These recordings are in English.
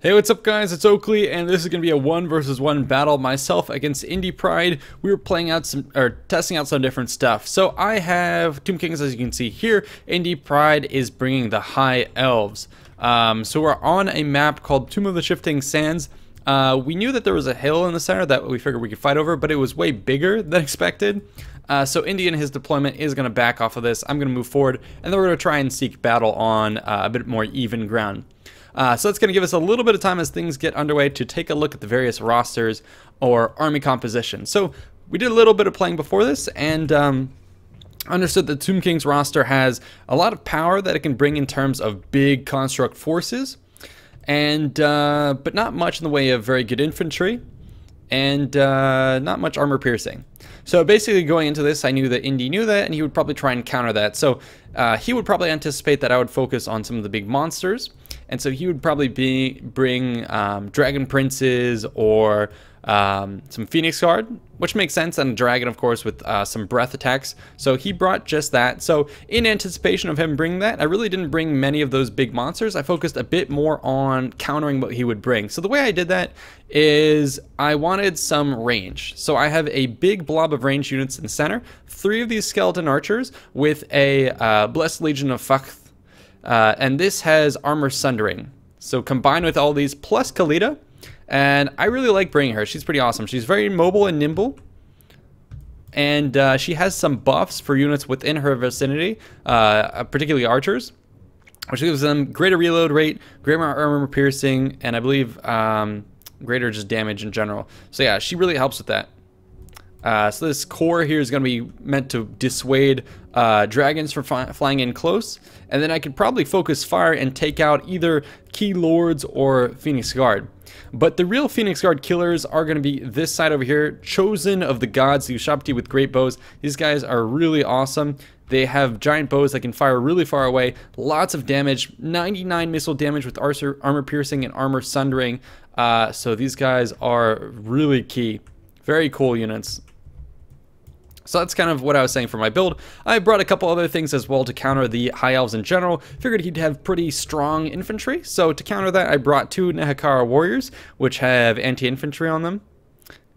Hey, what's up guys, it's Oakley, and this is going to be a 1 versus 1 battle myself against Indypride. We were playing out testing out some different stuff. So I have Tomb Kings, as you can see here. Indypride is bringing the High Elves. So we're on a map called Tomb of the Shifting Sands. We knew that there was a hill in the center that we figured we could fight over, but it was way bigger than expected. So Indy and his deployment is going to back off of this. I'm going to move forward, and then we're going to try and seek battle on a bit more even ground. So that's going to give us a little bit of time as things get underway to take a look at the various rosters or army composition. So we did a little bit of playing before this and understood that Tomb King's roster has a lot of power that it can bring in terms of big construct forces, and but not much in the way of very good infantry and not much armor piercing. So basically going into this, I knew that Indy knew that, and he would probably try and counter that. So he would probably anticipate that I would focus on some of the big monsters, and so he would probably bring Dragon Princes or some Phoenix Guard, which makes sense, and a Dragon, of course, with some breath attacks. So he brought just that. So in anticipation of him bringing that, I really didn't bring many of those big monsters. I focused a bit more on countering what he would bring. So the way I did that is I wanted some range. So I have a big blob of range units in the center, 3 of these skeleton archers with a Blessed Legion of Fakth. And this has armor sundering. So combined with all these plus Kalita, and I really like bringing her. She's pretty awesome. She's very mobile and nimble, and she has some buffs for units within her vicinity, particularly archers, which gives them greater reload rate, greater armor piercing, and I believe greater just damage in general. So yeah, she really helps with that. So this core here is going to be meant to dissuade dragons from flying in close, and then I could probably focus fire and take out either Key Lords or Phoenix Guard. But the real Phoenix Guard killers are going to be this side over here, Chosen of the Gods, the Ushabti with great bows. These guys are really awesome. They have giant bows that can fire really far away, lots of damage, 99 missile damage with armor piercing and armor sundering. So these guys are really key. Very cool units. So that's kind of what I was saying for my build. I brought a couple other things as well to counter the High Elves in general. Figured he'd have pretty strong infantry. So to counter that, I brought 2 Nehekara Warriors, which have anti-infantry on them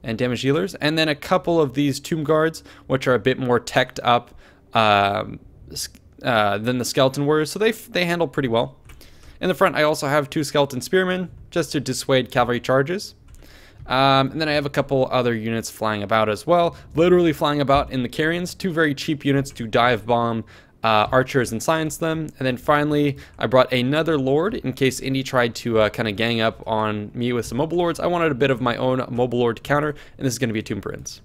and damage healers. And then a couple of these Tomb Guards, which are a bit more teched up than the Skeleton Warriors. So they handle pretty well. In the front, I also have 2 Skeleton Spearmen, just to dissuade cavalry charges. And then I have a couple other units flying about as well, literally flying about in the carrions, 2 very cheap units to dive bomb archers and silence them. And then finally, I brought another lord in case Indy tried to kind of gang up on me with some mobile lords. I wanted a bit of my own mobile lord to counter, and this is going to be a Tomb Prince.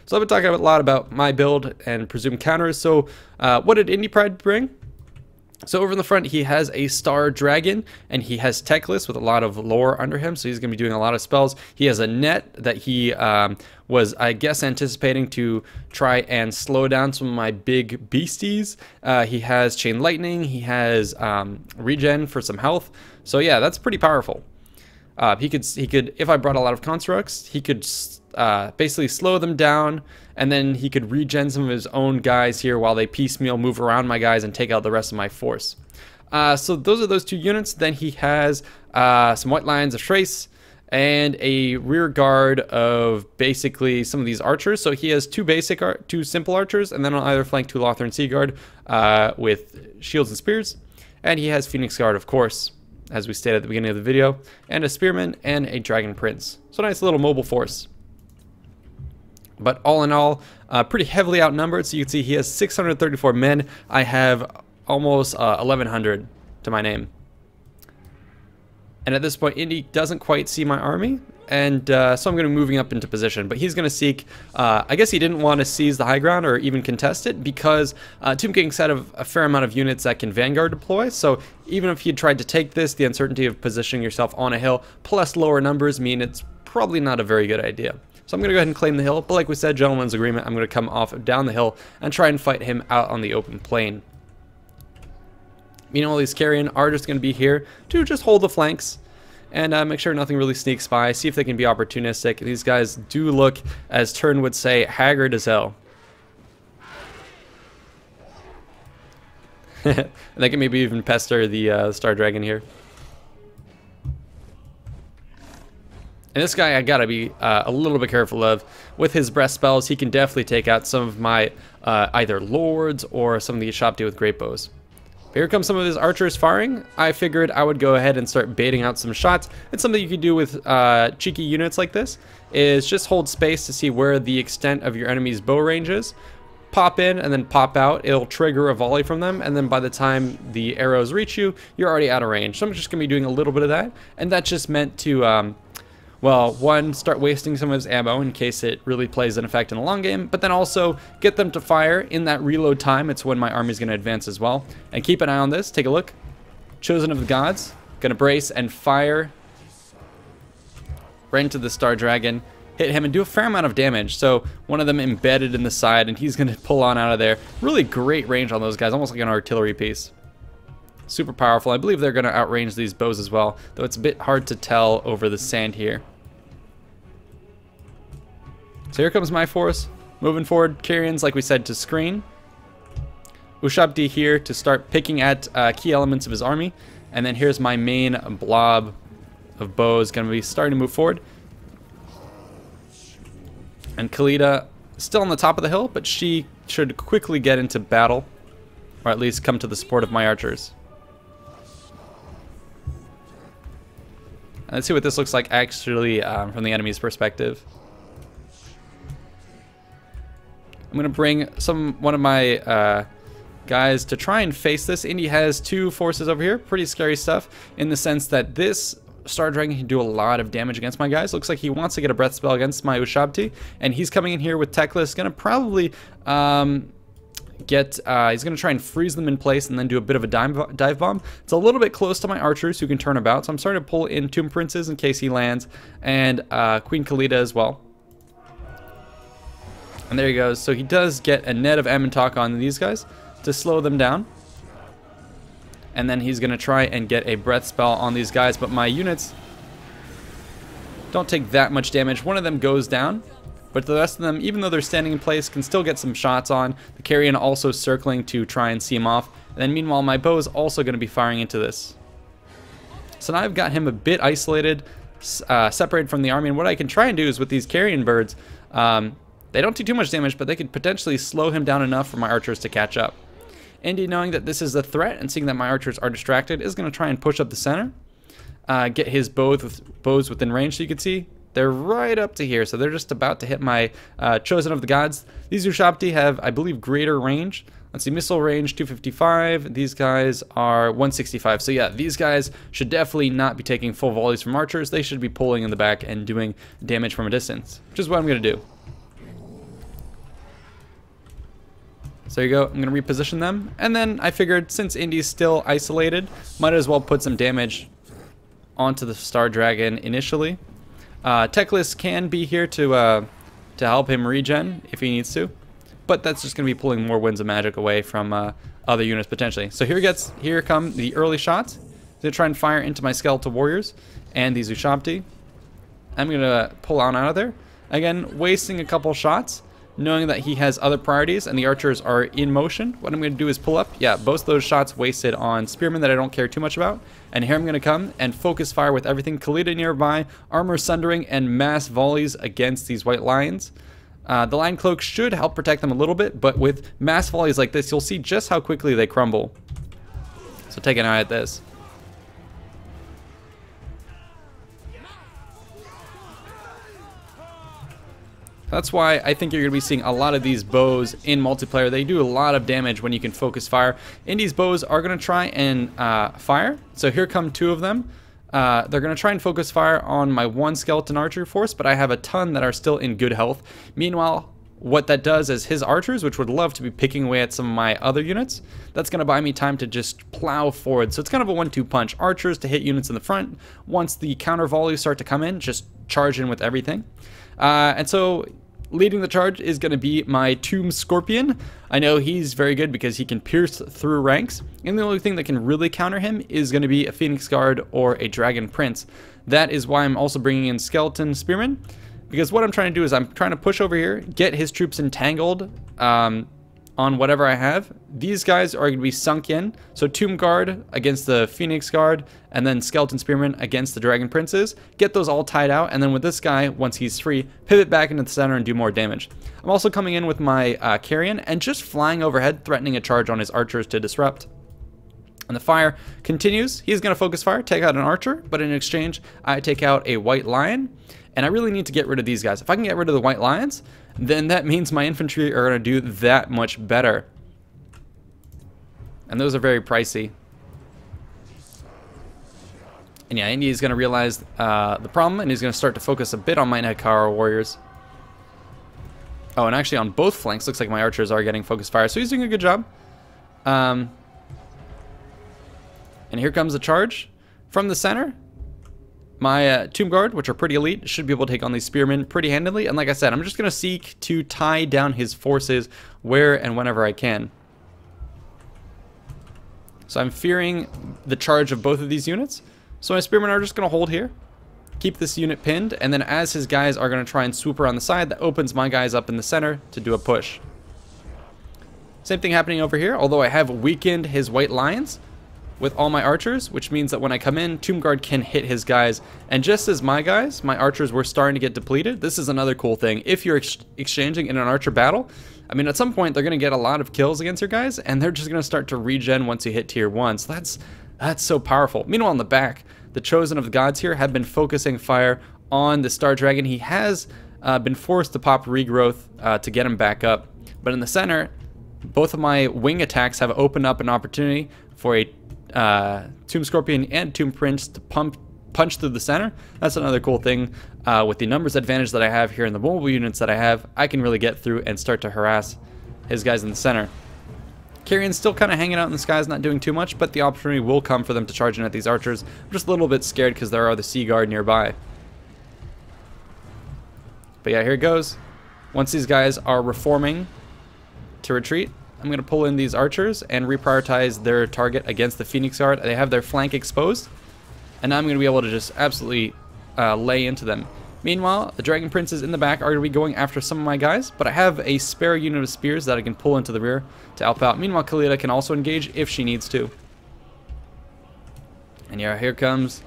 So I've been talking a lot about my build and presumed counters. So what did Indypride bring? So over in the front, he has a Star Dragon, and he has Techless with a lot of lore under him, so he's going to be doing a lot of spells. He has a net that he was, I guess, anticipating to try and slow down some of my big beasties. He has Chain Lightning, he has regen for some health. So yeah, that's pretty powerful. He could, if I brought a lot of constructs, he could basically slow them down, and then he could regen some of his own guys here while they piecemeal move around my guys and take out the rest of my force. So those are those 2 units. Then he has some White Lions of Trace and a rear guard of basically some of these archers. So he has 2 simple archers, and then on either flank 2 Lothern Sea Guard with shields and spears. And he has Phoenix Guard, of course, as we stated at the beginning of the video, and a Spearman and a Dragon Prince. So nice little mobile force. But all in all, pretty heavily outnumbered. So you can see he has 634 men. I have almost 1,100 to my name. And at this point, Indy doesn't quite see my army. And so I'm going to be moving up into position. But he's going to seek, I guess he didn't want to seize the high ground or even contest it, because Tomb King set of a fair amount of units that can Vanguard deploy. So even if he had tried to take this, the uncertainty of positioning yourself on a hill plus lower numbers mean it's probably not a very good idea. So I'm going to go ahead and claim the hill, but like we said, gentleman's agreement, I'm going to come off down the hill and try and fight him out on the open plain. Meanwhile, these carrion are just going to be here to just hold the flanks and make sure nothing really sneaks by, see if they can be opportunistic. These guys do look, as Turn would say, haggard as hell. And they can maybe even pester the Star Dragon here. And this guy I gotta be a little bit careful of. With his breath spells, he can definitely take out some of my either lords or some of the Ushabti with great bows. But here comes some of his archers firing. I figured I would go ahead and start baiting out some shots. It's something you can do with cheeky units like this, is just hold space to see where the extent of your enemy's bow range is. Pop in and then pop out. It'll trigger a volley from them, and then by the time the arrows reach you, you're already out of range. So I'm just gonna be doing a little bit of that, and that's just meant to well, one, start wasting some of his ammo in case it really plays an effect in the long game, but then also get them to fire in that reload time. It's when my army's going to advance as well. And keep an eye on this. Take a look. Chosen of the Gods. Going to brace and fire right into the Star Dragon. Hit him and do a fair amount of damage. So one of them embedded in the side, and he's going to pull on out of there. Really great range on those guys, almost like an artillery piece. Super powerful. I believe they're going to outrange these bows as well, though it's a bit hard to tell over the sand here. So here comes my force, moving forward. Carrions, like we said, to screen. Ushabti here to start picking at key elements of his army. And then here's my main blob of bows going to be starting to move forward. And Khalida still on the top of the hill, but she should quickly get into battle, or at least come to the support of my archers. Let's see what this looks like actually from the enemy's perspective. I'm going to bring one of my guys to try and face this. Indy has two forces over here. Pretty scary stuff in the sense that this Star Dragon can do a lot of damage against my guys. Looks like he wants to get a breath spell against my Ushabti, and he's coming in here with Techless. Going to probably he's going to try and freeze them in place and then do a bit of a dive bomb. It's a little bit close to my archers who can turn about, so I'm starting to pull in Tomb Princes in case he lands, and Queen Khalida as well. And there he goes. So he does get a net of Ammontok on these guys to slow them down. And then he's going to try and get a breath spell on these guys. But my units don't take that much damage. One of them goes down. But the rest of them, even though they're standing in place, can still get some shots on. The Carrion also circling to try and see him off. And then meanwhile, my bow is also going to be firing into this. So now I've got him a bit isolated, separated from the army. And what I can try and do is with these Carrion birds, they don't do too much damage, but they could potentially slow him down enough for my archers to catch up. Indy, knowing that this is a threat and seeing that my archers are distracted, is going to try and push up the center. Get his bows within range, so you can see they're right up to here. So they're just about to hit my Chosen of the Gods. These Ushabti have, I believe, greater range. Let's see, missile range 255. These guys are 165. So yeah, these guys should definitely not be taking full volleys from archers. They should be pulling in the back and doing damage from a distance, which is what I'm going to do. So there you go, I'm going to reposition them. And then I figured since Indy's still isolated, might as well put some damage onto the Star Dragon initially. Techless can be here to help him regen if he needs to. But that's just going to be pulling more Winds of Magic away from other units potentially. So here come the early shots. They try and fire into my Skeletal Warriors and these Ushabti. I'm going to pull on out of there. Again, wasting a couple shots, knowing that he has other priorities and the archers are in motion. What I'm going to do is pull up. Yeah, both those shots wasted on spearmen that I don't care too much about. And here I'm going to come and focus fire with everything. Khalida nearby, armor sundering, and mass volleys against these white lions. The Lion Cloak should help protect them a little bit, but with mass volleys like this, you'll see just how quickly they crumble. So take an eye at this. That's why I think you're going to be seeing a lot of these bows in multiplayer. They do a lot of damage when you can focus fire. Indy's bows are going to try and fire. So here come two of them. They're going to try and focus fire on my one skeleton archer force, but I have a ton that are still in good health. Meanwhile, what that does is his archers, which would love to be picking away at some of my other units, that's going to buy me time to just plow forward. So it's kind of a 1-2 punch. Archers to hit units in the front. Once the counter volleys start to come in, just charge in with everything. And so leading the charge is going to be my Tomb Scorpion. I know he's very good because he can pierce through ranks, and the only thing that can really counter him is going to be a Phoenix Guard or a Dragon Prince. That is why I'm also bringing in Skeleton Spearmen, because what I'm trying to do is I'm trying to push over here, get his troops entangled on whatever I have. These guys are going to be sunk in. So Tomb Guard against the Phoenix Guard, and then Skeleton Spearman against the Dragon Princes. Get those all tied out, and then with this guy, once he's free, pivot back into the center and do more damage. I'm also coming in with my Carrion and just flying overhead, threatening a charge on his archers to disrupt. And the fire continues. He's going to focus fire, take out an archer, but in exchange, I take out a white lion. And I really need to get rid of these guys. If I can get rid of the white lions, then that means my infantry are going to do that much better. And those are very pricey. And yeah, Indy is going to realize the problem, and he's going to start to focus a bit on my Hekara warriors. Oh, and actually on both flanks, looks like my archers are getting focus fire, so he's doing a good job. And here comes the charge from the center. My Tomb Guard, which are pretty elite, should be able to take on these spearmen pretty handily. And like I said, I'm just going to seek to tie down his forces where and whenever I can. So I'm fearing the charge of both of these units. So my spearmen are just going to hold here, keep this unit pinned, and then as his guys are going to try and swoop around the side, that opens my guys up in the center to do a push. Same thing happening over here, although I have weakened his white lions with all my archers, which means that when I come in, Tomb Guard can hit his guys. And just as my guys, my archers were starting to get depleted, this is another cool thing. If you're exchanging in an archer battle, I mean, at some point, they're going to get a lot of kills against your guys, and they're just going to start to regen once you hit tier 1. So that's so powerful. Meanwhile, in the back, the Chosen of the Gods here have been focusing fire on the Star Dragon. He has been forced to pop regrowth to get him back up. But in the center, both of my wing attacks have opened up an opportunity for a Tomb Scorpion and Tomb Prince to punch through the center. That's another cool thing. With the numbers advantage that I have here in the mobile units that I have, I can really get through and start to harass his guys in the center. Carrion's still kind of hanging out in the skies, not doing too much, but the opportunity will come for them to charge in at these archers. I'm just a little bit scared because there are the Sea Guard nearby. But yeah, here it goes. Once these guys are reforming to retreat, I'm going to pull in these archers and reprioritize their target against the Phoenix Guard. They have their flank exposed, and now I'm going to be able to just absolutely lay into them. Meanwhile, the Dragon Princes in the back are going to be going after some of my guys, but I have a spare unit of spears that I can pull into the rear to help out. Meanwhile, Khalida can also engage if she needs to. And yeah, here comes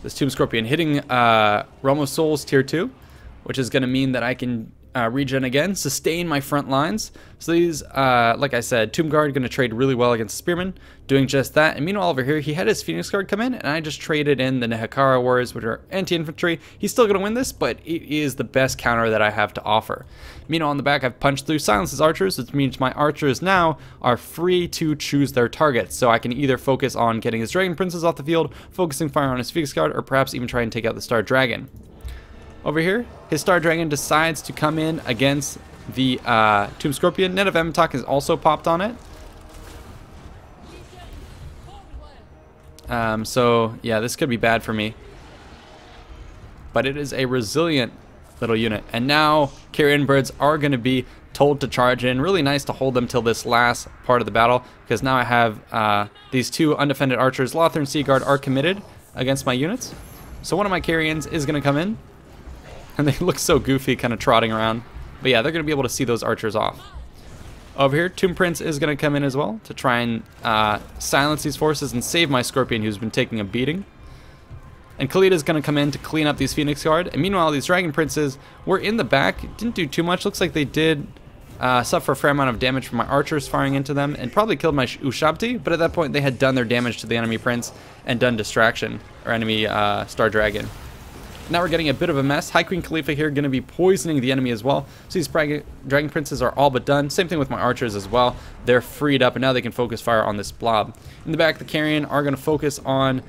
this Tomb Scorpion hitting Realm of Souls tier 2, which is going to mean that I can regen again, sustain my front lines. So these, like I said, Tomb Guard going to trade really well against Spearman, doing just that. And meanwhile over here, he had his Phoenix Guard come in, and I just traded in the Hekara Warriors, which are anti-infantry. He's still going to win this, but it is the best counter that I have to offer. Meanwhile, on the back, I've punched through Silence's archers, which means my archers now are free to choose their targets. So I can either focus on getting his Dragon Princes off the field, focusing fire on his Phoenix Guard, or perhaps even try and take out the Star Dragon. Over here, his Star Dragon decides to come in against the Tomb Scorpion. Net of Emtok has also popped on it. So, yeah, this could be bad for me. But it is a resilient little unit. And now, Carrion Birds are going to be told to charge in. Really nice to hold them till this last part of the battle, because now I have these two undefended archers. Lothar and Seaguard are committed against my units. So one of my Carrions is going to come in. And they look so goofy, kind of trotting around. But yeah, they're going to be able to see those archers off. Over here, Tomb Prince is going to come in as well to try and silence these forces and save my Scorpion, who's been taking a beating. And Khalida is going to come in to clean up these Phoenix Guard. And meanwhile, these Dragon Princes were in the back. Didn't do too much. Looks like they did suffer a fair amount of damage from my archers firing into them, and probably killed my Ushabti. But at that point, they had done their damage to the enemy Prince and done distraction, or enemy Star Dragon. Now we're getting a bit of a mess. High Queen Khalifa here going to be poisoning the enemy as well. So these Dragon Princes are all but done. Same thing with my archers as well. They're freed up, and now they can focus fire on this blob. In the back, the Carrion are going to focus on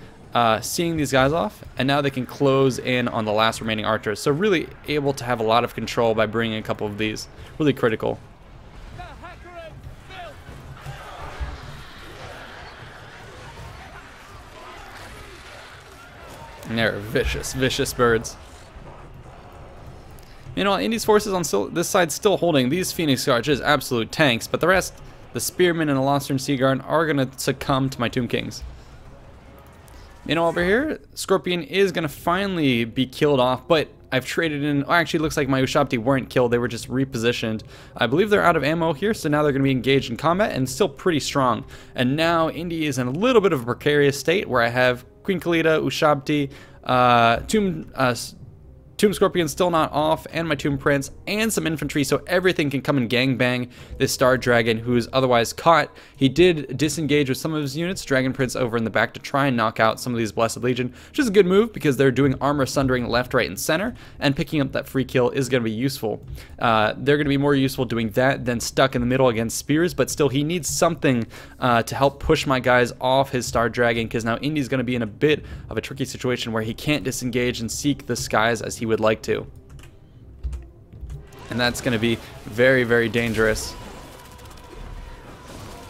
seeing these guys off, and now they can close in on the last remaining archers. So really able to have a lot of control by bringing a couple of these. Really critical. And they're vicious, vicious birds. Meanwhile, Indy's forces on this side still holding these Phoenix Guards as absolute tanks, but the rest, the Spearmen and the Lothar and Seaguard, are going to succumb to my Tomb Kings. Meanwhile, over here, Scorpion is going to finally be killed off, but I've traded in, oh, actually it looks like my Ushabti weren't killed, they were just repositioned. I believe they're out of ammo here, so now they're going to be engaged in combat and still pretty strong. And now Indy is in a little bit of a precarious state where I have Queen Khalida, Ushabti, Tomb Scorpion still not off, and my Tomb Prince, and some infantry, so everything can come and gangbang this Star Dragon, who is otherwise caught. He did disengage with some of his units, Dragon Prince over in the back, to try and knock out some of these Blessed Legion, which is a good move because they're doing armor sundering left, right, and center, and picking up that free kill is going to be useful. They're going to be more useful doing that than stuck in the middle against spears, but still he needs something to help push my guys off his Star Dragon, because now Indy's going to be in a bit of a tricky situation where he can't disengage and seek the skies as he would like to. And that's going to be very, very dangerous.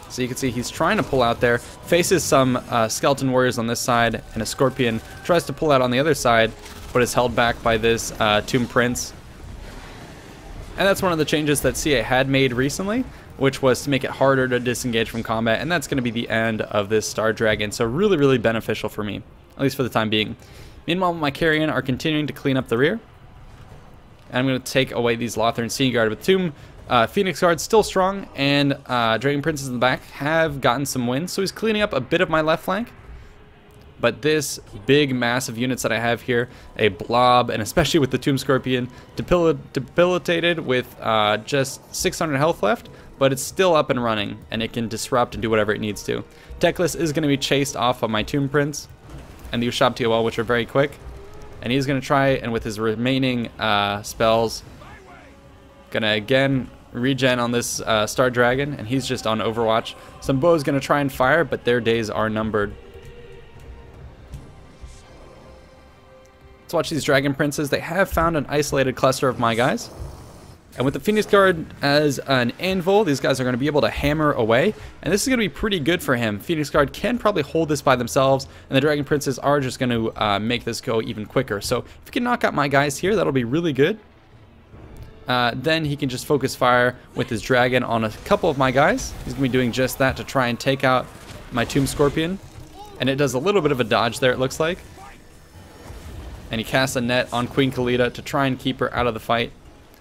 So you can see he's trying to pull out there, faces some skeleton warriors on this side, and a scorpion tries to pull out on the other side, but is held back by this Tomb Prince. And that's one of the changes that CA had made recently, which was to make it harder to disengage from combat, and that's going to be the end of this Star Dragon. So really, really beneficial for me, at least for the time being. Meanwhile, my Carrion are continuing to clean up the rear. And I'm going to take away these Lothran Sea Guard. But Tomb Phoenix Guard still strong, and Dragon Princes in the back have gotten some wins. So he's cleaning up a bit of my left flank. But this big, massive units that I have here, a blob, and especially with the Tomb Scorpion, debilitated with just 600 health left, but it's still up and running, and it can disrupt and do whatever it needs to. Teclis is going to be chased off of my Tomb Prince and the Ushabti OL, which are very quick. And he's going to try, and with his remaining spells, going to again regen on this Star Dragon, and he's just on Overwatch. Some bows going to try and fire, but their days are numbered. Let's watch these Dragon Princes. They have found an isolated cluster of my guys. And with the Phoenix Guard as an anvil, these guys are going to be able to hammer away. And this is going to be pretty good for him. Phoenix Guard can probably hold this by themselves, and the Dragon Princes are just going to make this go even quicker. So if he can knock out my guys here, that'll be really good. Then he can just focus fire with his dragon on a couple of my guys. He's going to be doing just that to try and take out my Tomb Scorpion. And it does a little bit of a dodge there, it looks like. And he casts a net on Queen Khalida to try and keep her out of the fight.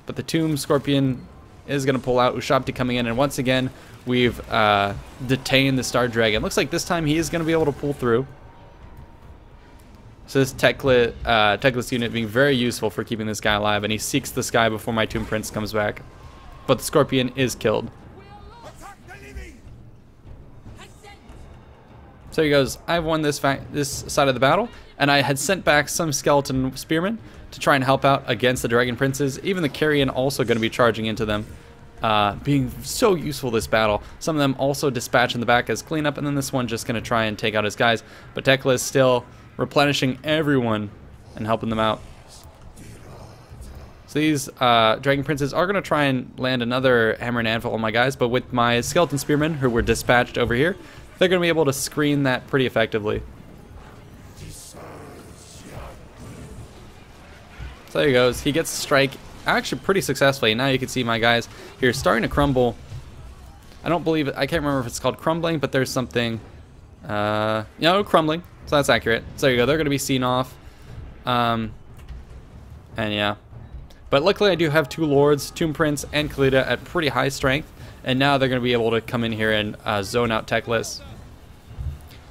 But the Tomb Scorpion is going to pull out, Ushabti coming in, and once again, we've detained the Star Dragon. Looks like this time he is going to be able to pull through. So this Teclis unit being very useful for keeping this guy alive, and he seeks the sky before my Tomb Prince comes back. But the Scorpion is killed. So he goes, I've won this side of the battle, and I had sent back some skeleton spearmen to try and help out against the Dragon Princes. Even the Carrion also going to be charging into them, being so useful this battle. Some of them also dispatch in the back as cleanup, and then this one just going to try and take out his guys. But Teclis still replenishing everyone and helping them out. So these Dragon Princes are going to try and land another hammer and anvil on my guys, but with my skeleton spearmen, who were dispatched over here, they're going to be able to screen that pretty effectively. So there he goes. He gets a strike actually pretty successfully. Now you can see my guys here starting to crumble. I don't believe it. I can't remember if it's called crumbling, but there's something. Crumbling. So that's accurate. So there you go. They're going to be seen off. And yeah. But luckily I do have two Lords, Tomb Prince and Khalida, at pretty high strength. And now they're going to be able to come in here and zone out Teclis.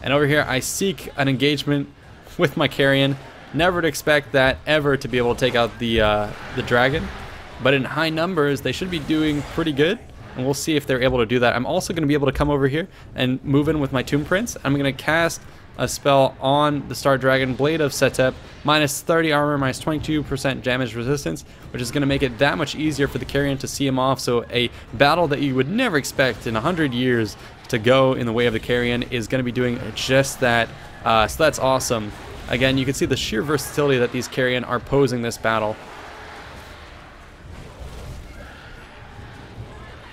And over here I seek an engagement with my Carrion. Never to expect that ever to be able to take out the dragon, but in high numbers they should be doing pretty good, and we'll see if they're able to do that. I'm also going to be able to come over here and move in with my Tomb Prince. I'm going to cast a spell on the Star Dragon, Blade of Setep, minus 30 armor, minus 22% damage resistance, which is going to make it that much easier for the Carrion to see him off. So a battle that you would never expect in 100 years to go in the way of the Carrion is going to be doing just that. So that's awesome. Again, you can see the sheer versatility that these Carrion are posing this battle.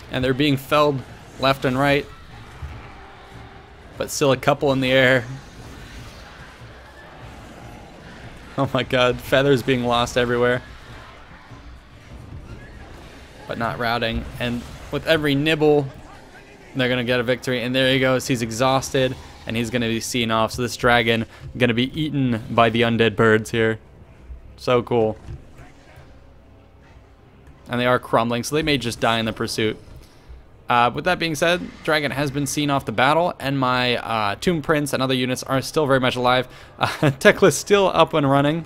And they're being felled left and right, but still a couple in the air. Oh my god, feathers being lost everywhere. But not routing, and with every nibble, they're going to get a victory. And there he goes, he's exhausted. And he's going to be seen off. So this dragon going to be eaten by the undead birds here. So cool. And they are crumbling, so they may just die in the pursuit. With that being said, Dragon has been seen off the battle, and my Tomb Prince and other units are still very much alive. Teclis still up and running.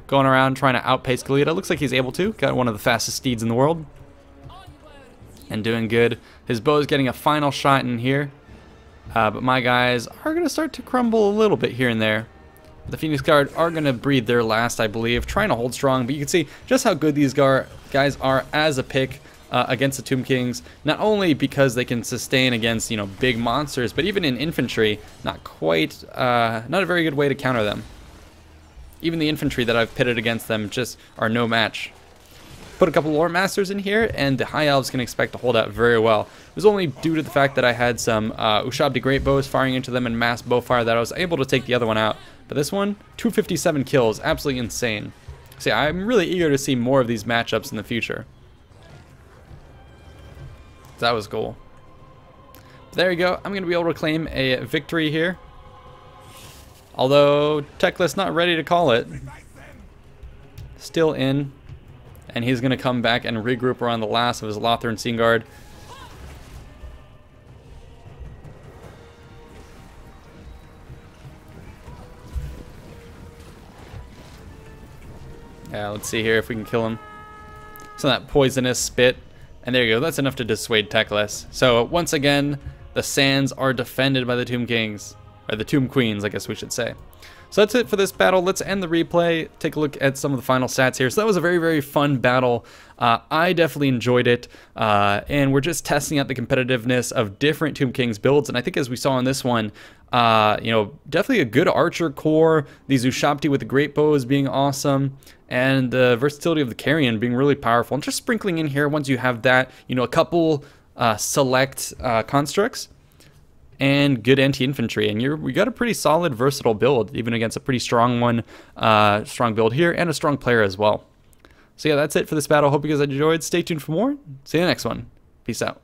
Going around trying to outpace Galita. Looks like he's able to. Got one of the fastest steeds in the world. And doing good. His bow is getting a final shot in here. But my guys are going to start to crumble a little bit here and there. The Phoenix Guard are going to breathe their last, I believe. Trying to hold strong, but you can see just how good these guys are as a pick against the Tomb Kings. Not only because they can sustain against, you know, big monsters, but even in infantry, not a very good way to counter them. Even the infantry that I've pitted against them just are no match. Put a couple Lore Masters in here, and the High Elves can expect to hold out very well. It was only due to the fact that I had some Ushabti Great Bows firing into them and mass bow fire that I was able to take the other one out. But this one, 257 kills, absolutely insane. So yeah, I'm really eager to see more of these matchups in the future. That was cool. But there you go. I'm going to be able to claim a victory here. Although Teclis not ready to call it. Still in. And he's going to come back and regroup around the last of his Lothar and Scene Guard. Yeah, let's see here if we can kill him. Some of that poisonous spit. And there you go. That's enough to dissuade Teclis. So once again, the sands are defended by the Tomb Kings. Or the Tomb Queens, I guess we should say. So that's it for this battle. Let's end the replay. Take a look at some of the final stats here. So that was a very, very fun battle. I definitely enjoyed it. And we're just testing out the competitiveness of different Tomb Kings builds. And I think as we saw in this one, you know, definitely a good archer core. These Ushabti with the great bows being awesome. And the versatility of the Carrion being really powerful. And just sprinkling in here, once you have that, you know, a couple select constructs. And good anti-infantry, and we got a pretty solid, versatile build, even against a pretty strong one, strong build here, and a strong player as well. So yeah, that's it for this battle. Hope you guys enjoyed. Stay tuned for more. See you in the next one. Peace out.